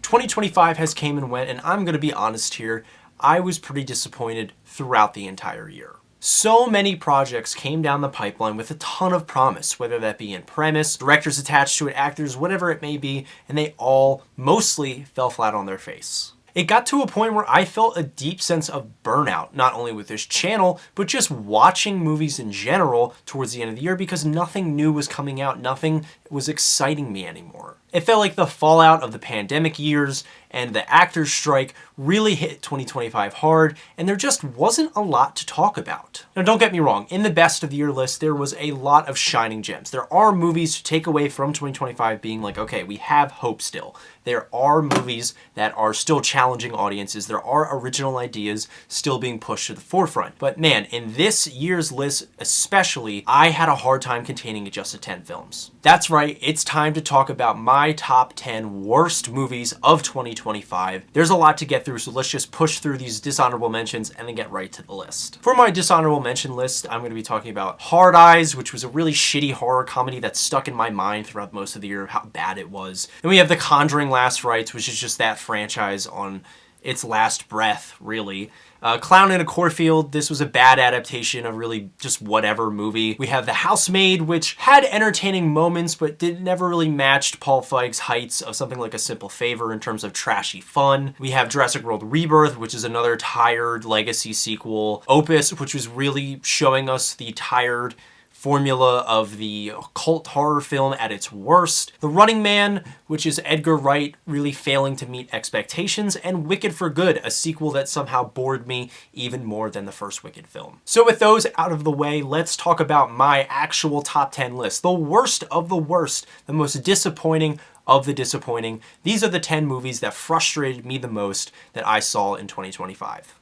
2025 has came and went, and I'm gonna be honest here, I was pretty disappointed throughout the entire year. So many projects came down the pipeline with a ton of promise, whether that be in premise, directors attached to it, actors, whatever it may be, and they all mostly fell flat on their face. It got to a point where I felt a deep sense of burnout, not only with this channel, but just watching movies in general towards the end of the year because nothing new was coming out, nothing was exciting me anymore. It felt like the fallout of the pandemic years and the actors' strike really hit 2025 hard, and there just wasn't a lot to talk about. Now don't get me wrong, in the best of the year list, there was a lot of shining gems. There are movies to take away from 2025 being like, okay, we have hope still. There are movies that are still challenging audiences. There are original ideas still being pushed to the forefront. But man, in this year's list especially, I had a hard time containing it just to 10 films. That's right, it's time to talk about my top 10 worst movies of 2025. There's a lot to get through, so let's just push through these dishonorable mentions and then get right to the list. For my dishonorable mention list, I'm going to be talking about Hard Eyes, which was a really shitty horror comedy that stuck in my mind throughout most of the year, how bad it was. Then we have The Conjuring Last Rites, which is just that franchise on its last breath, really. Clown in a Cornfield, this was a bad adaptation of really just whatever movie. We have The Housemaid, which had entertaining moments, but never really matched Paul Feig's heights of something like A Simple Favor in terms of trashy fun. We have Jurassic World Rebirth, which is another tired legacy sequel. Opus, which was really showing us the tired formula of the cult horror film at its worst. The Running Man, which is Edgar Wright really failing to meet expectations, and Wicked for Good, a sequel that somehow bored me even more than the first Wicked film. So with those out of the way, let's talk about my actual top 10 list. The worst of the worst, the most disappointing of the disappointing. These are the 10 movies that frustrated me the most that I saw in 2025.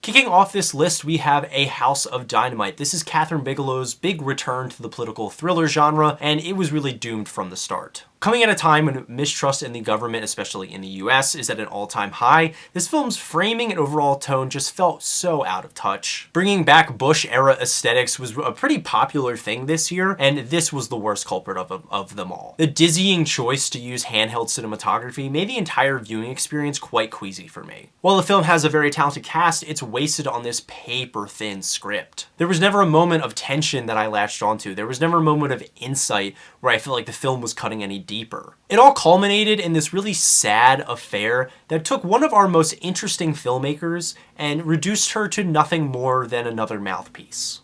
Kicking off this list, we have A House of Dynamite. This is Kathryn Bigelow's big return to the political thriller genre, and it was really doomed from the start. Coming at a time when mistrust in the government, especially in the US, is at an all-time high, this film's framing and overall tone just felt so out of touch. Bringing back Bush-era aesthetics was a pretty popular thing this year, and this was the worst culprit of them all. The dizzying choice to use handheld cinematography made the entire viewing experience quite queasy for me. While the film has a very talented cast, it's wasted on this paper-thin script. There was never a moment of tension that I latched onto. There was never a moment of insight where I felt like the film was cutting any deeper. It all culminated in this really sad affair that took one of our most interesting filmmakers and reduced her to nothing more than another mouthpiece.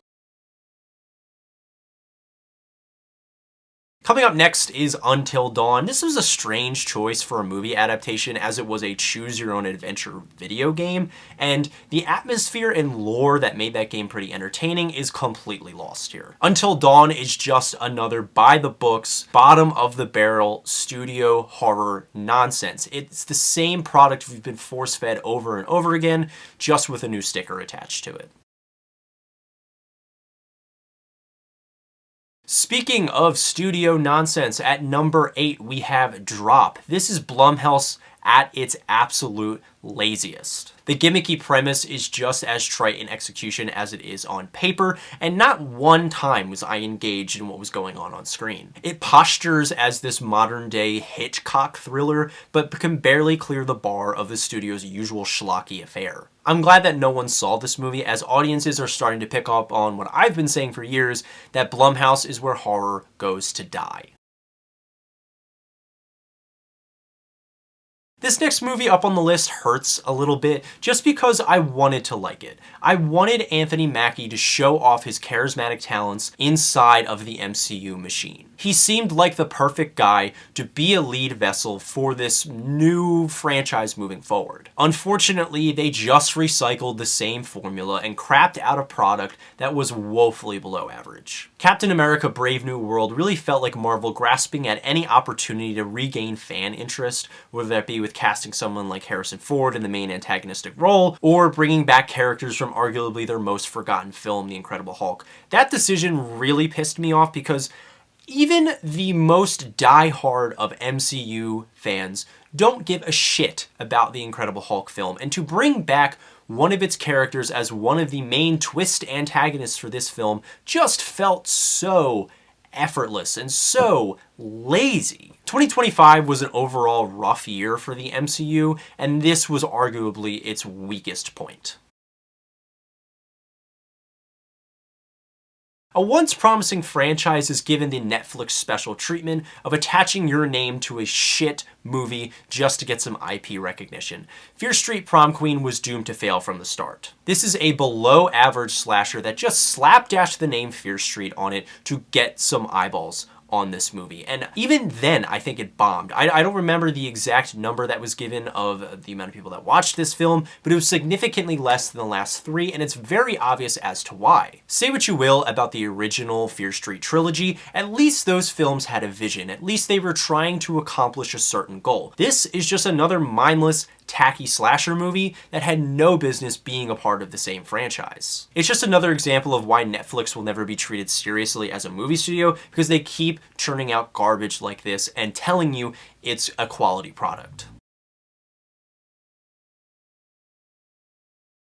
Coming up next is Until Dawn. This was a strange choice for a movie adaptation as it was a choose-your-own-adventure video game, and the atmosphere and lore that made that game pretty entertaining is completely lost here. Until Dawn is just another by-the-books, bottom-of-the-barrel studio horror nonsense. It's the same product we've been force-fed over and over again, just with a new sticker attached to it. Speaking of studio nonsense, at number 8 we have Drop. This is Blumhouse at its absolute laziest. The gimmicky premise is just as trite in execution as it is on paper, and not one time was I engaged in what was going on screen. It postures as this modern-day Hitchcock thriller, but can barely clear the bar of the studio's usual schlocky affair. I'm glad that no one saw this movie, as audiences are starting to pick up on what I've been saying for years, that Blumhouse is where horror goes to die. This next movie up on the list hurts a little bit just because I wanted to like it. I wanted Anthony Mackie to show off his charismatic talents inside of the MCU machine. He seemed like the perfect guy to be a lead vessel for this new franchise moving forward. Unfortunately, they just recycled the same formula and crapped out a product that was woefully below average. Captain America: Brave New World really felt like Marvel grasping at any opportunity to regain fan interest, whether that be with casting someone like Harrison Ford in the main antagonistic role, or bringing back characters from arguably their most forgotten film, The Incredible Hulk. That decision really pissed me off because even the most die-hard of MCU fans don't give a shit about the Incredible Hulk film, and to bring back one of its characters as one of the main twist antagonists for this film just felt so effortless and so lazy. 2025 was an overall rough year for the MCU, and this was arguably its weakest point. A once promising franchise is given the Netflix special treatment of attaching your name to a shit movie just to get some IP recognition. Fear Street Prom Queen was doomed to fail from the start. This is a below average slasher that just slapdashed the name Fear Street on it to get some eyeballs on this movie. And even then, I think it bombed. I don't remember the exact number that was given of the amount of people that watched this film, but it was significantly less than the last three, and it's very obvious as to why. Say what you will about the original Fear Street trilogy, at least those films had a vision. At least they were trying to accomplish a certain goal. This is just another mindless, tacky slasher movie that had no business being a part of the same franchise. It's just another example of why Netflix will never be treated seriously as a movie studio, because they keep churning out garbage like this and telling you it's a quality product.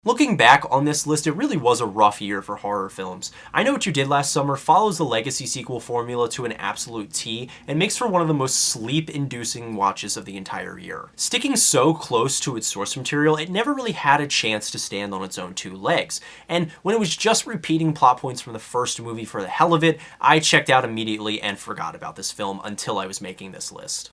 Looking back on this list, it really was a rough year for horror films. I Know What You Did Last Summer follows the Legacy sequel formula to an absolute T and makes for one of the most sleep-inducing watches of the entire year. Sticking so close to its source material, it never really had a chance to stand on its own two legs. And when it was just repeating plot points from the first movie for the hell of it, I checked out immediately and forgot about this film until I was making this list.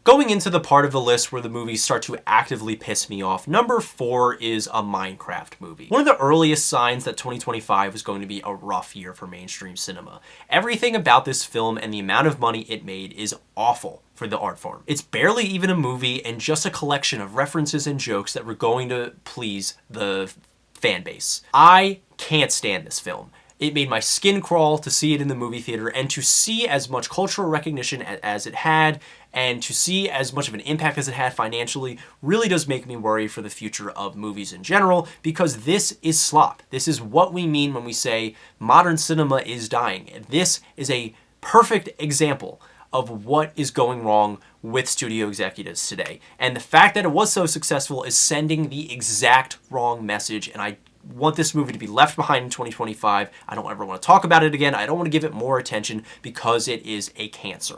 Going into the part of the list where the movies start to actively piss me off, number 4 is a Minecraft movie. One of the earliest signs that 2025 was going to be a rough year for mainstream cinema. Everything about this film and the amount of money it made is awful for the art form. It's barely even a movie and just a collection of references and jokes that were going to please the fan base. I can't stand this film. It made my skin crawl to see it in the movie theater, and to see as much cultural recognition as it had, and to see as much of an impact as it had financially, really does make me worry for the future of movies in general, because this is slop. This is what we mean when we say modern cinema is dying. This is a perfect example of what is going wrong with studio executives today. And the fact that it was so successful is sending the exact wrong message, and I want this movie to be left behind in 2025. I don't ever want to talk about it again. I don't want to give it more attention because it is a cancer.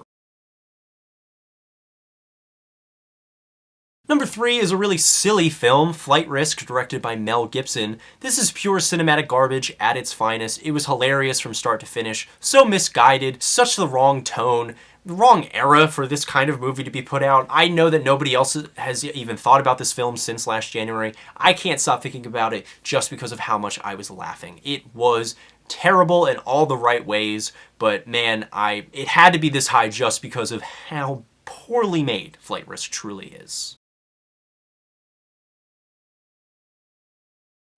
Number 3 is a really silly film, Flight Risk, directed by Mel Gibson. This is pure cinematic garbage at its finest. It was hilarious from start to finish, so misguided, such the wrong tone, the wrong era for this kind of movie to be put out. I know that nobody else has even thought about this film since last January. I can't stop thinking about it just because of how much I was laughing. It was terrible in all the right ways, but man, it had to be this high just because of how poorly made Flight Risk truly is.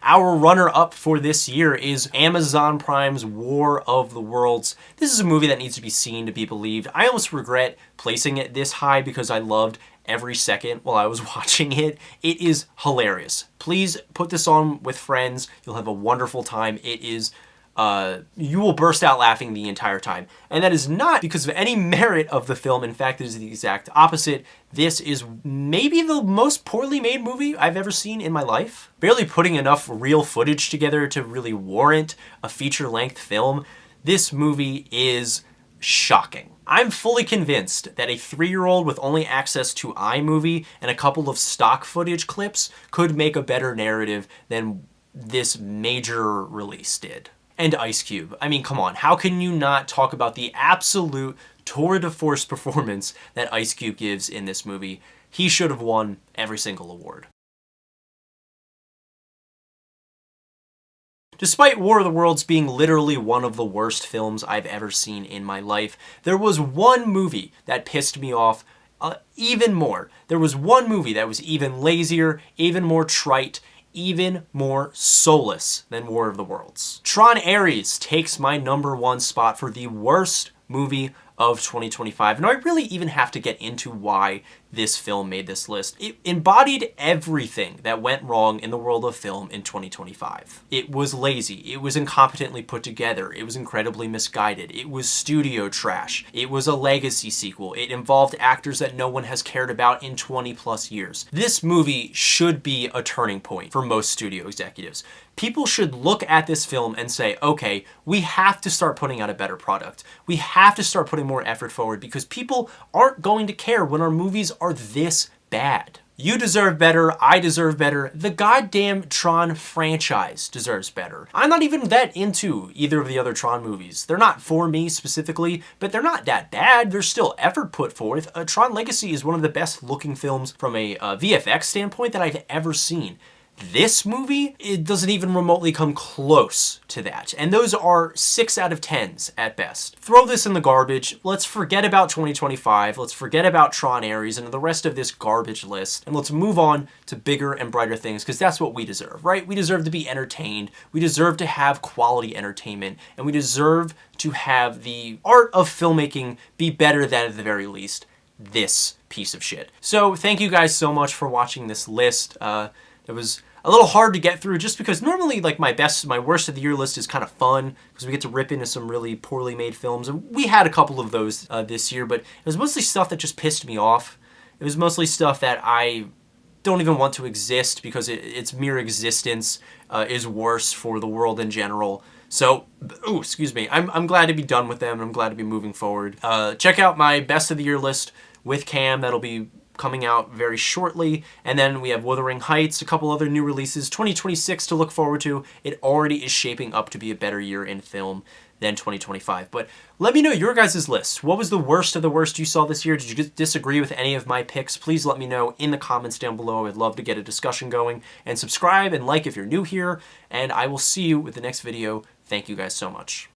Our runner-up for this year is Amazon Prime's War of the Worlds. This is a movie that needs to be seen to be believed. I almost regret placing it this high because I loved every second while I was watching it. It is hilarious. Please put this on with friends. You'll have a wonderful time. It is you will burst out laughing the entire time. And that is not because of any merit of the film. In fact, it is the exact opposite. This is maybe the most poorly made movie I've ever seen in my life. Barely putting enough real footage together to really warrant a feature-length film. This movie is shocking. I'm fully convinced that a 3-year-old with only access to iMovie and a couple of stock footage clips could make a better narrative than this major release did. And Ice Cube. I mean, come on, how can you not talk about the absolute tour de force performance that Ice Cube gives in this movie? He should have won every single award. Despite War of the Worlds being literally one of the worst films I've ever seen in my life, there was one movie that pissed me off even more. There was one movie that was even lazier, even more trite, even more soulless than War of the Worlds. Tron Ares takes my number 1 spot for the worst movie of 2025, and I really even have to get into why this film made this list. It embodied everything that went wrong in the world of film in 2025. It was lazy. It was incompetently put together. It was incredibly misguided. It was studio trash. It was a legacy sequel. It involved actors that no one has cared about in 20 plus years. This movie should be a turning point for most studio executives. People should look at this film and say, okay, we have to start putting out a better product. We have to start putting more effort forward because people aren't going to care when our movies are this bad. You deserve better, I deserve better, the goddamn Tron franchise deserves better. I'm not even that into either of the other Tron movies. They're not for me specifically, but they're not that bad. There's still effort put forth. Tron Legacy is one of the best looking films from a VFX standpoint that I've ever seen. This movie, it doesn't even remotely come close to that. And those are 6 out of 10s at best. Throw this in the garbage. Let's forget about 2025. Let's forget about Tron Ares and the rest of this garbage list. And let's move on to bigger and brighter things because that's what we deserve, right? We deserve to be entertained. We deserve to have quality entertainment. And we deserve to have the art of filmmaking be better than, at the very least, this piece of shit. So thank you guys so much for watching this list. It was a little hard to get through just because normally like my worst of the year list is kind of fun because we get to rip into some really poorly made films, and we had a couple of those this year, but it was mostly stuff that just pissed me off. It was mostly stuff that I don't even want to exist because its mere existence is worse for the world in general. So, excuse me, I'm glad to be done with them, and I'm glad to be moving forward. Check out my best of the year list with Cam. That'll be coming out very shortly, and then we have Wuthering Heights, a couple other new releases, 2026 to look forward to. It already is shaping up to be a better year in film than 2025. But let me know your guys' lists. What was the worst of the worst you saw this year? Did you disagree with any of my picks? Please let me know in the comments down below. I'd love to get a discussion going. And subscribe and like if you're new here, and I will see you with the next video. Thank you guys so much.